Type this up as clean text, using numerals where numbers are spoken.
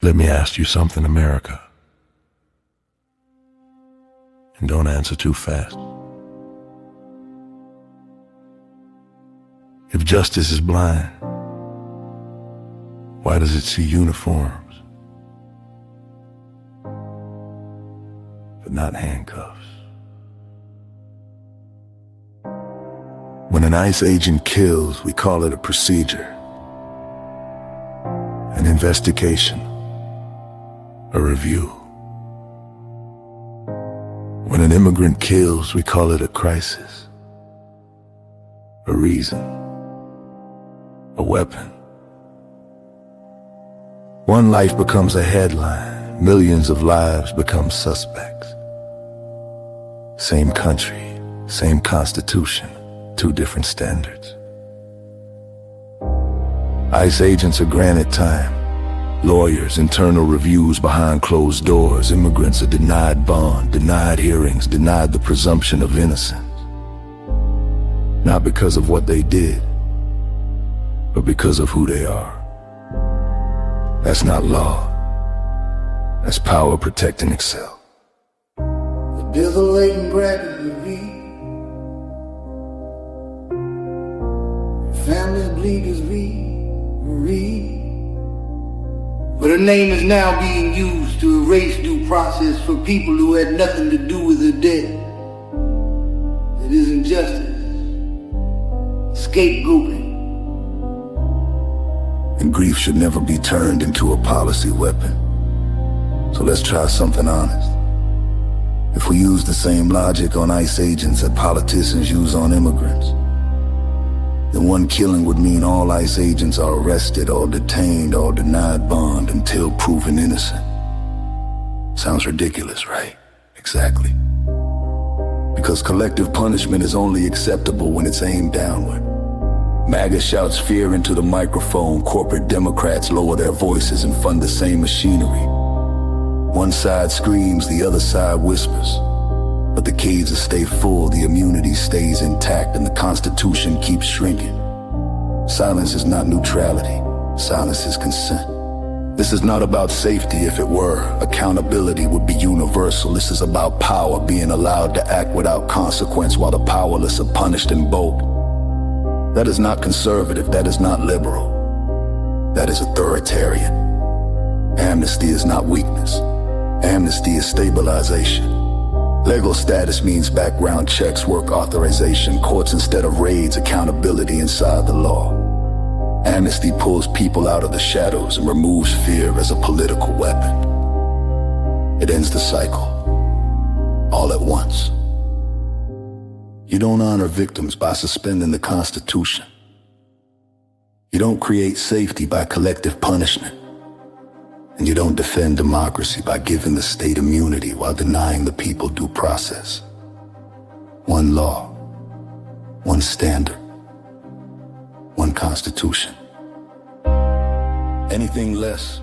Let me ask you something, America. And don't answer too fast. If justice is blind, why does it see uniforms, but not handcuffs? When an ICE agent kills, we call it a procedure, an investigation, a review. When an immigrant kills, we call it a crisis, a reason, a weapon. One life becomes a headline, millions of lives become suspects. Same country, same constitution, two different standards. ICE agents are granted time. Lawyers, internal reviews behind closed doors. Immigrants are denied bond, denied hearings, denied the presumption of innocence. Not because of what they did, but because of who they are. That's not law. That's power protecting itself. The desolating bracket you read. Families bleed as we read. But her name is now being used to erase due process for people who had nothing to do with her death. It isn't justice. Scapegoating. And grief should never be turned into a policy weapon. So let's try something honest. If we use the same logic on ICE agents that politicians use on immigrants, then one killing would mean all ICE agents are arrested or detained or denied bond until proven innocent. Sounds ridiculous, right? Exactly. Because collective punishment is only acceptable when it's aimed downward. MAGA shouts fear into the microphone. Corporate Democrats lower their voices and fund the same machinery. One side screams, the other side whispers. But the cages stay full, the immunity stays intact, and the Constitution keeps shrinking. Silence is not neutrality. Silence is consent. This is not about safety. If it were, accountability would be universal. This is about power being allowed to act without consequence while the powerless are punished and bold. That is not conservative. That is not liberal. That is authoritarian. Amnesty is not weakness. Amnesty is stabilization. Legal status means background checks, work authorization, courts instead of raids, accountability inside the law. Amnesty pulls people out of the shadows and removes fear as a political weapon. It ends the cycle, all at once. You don't honor victims by suspending the Constitution. You don't create safety by collective punishment. And you don't defend democracy by giving the state immunity while denying the people due process. One law, one standard, one constitution. Anything less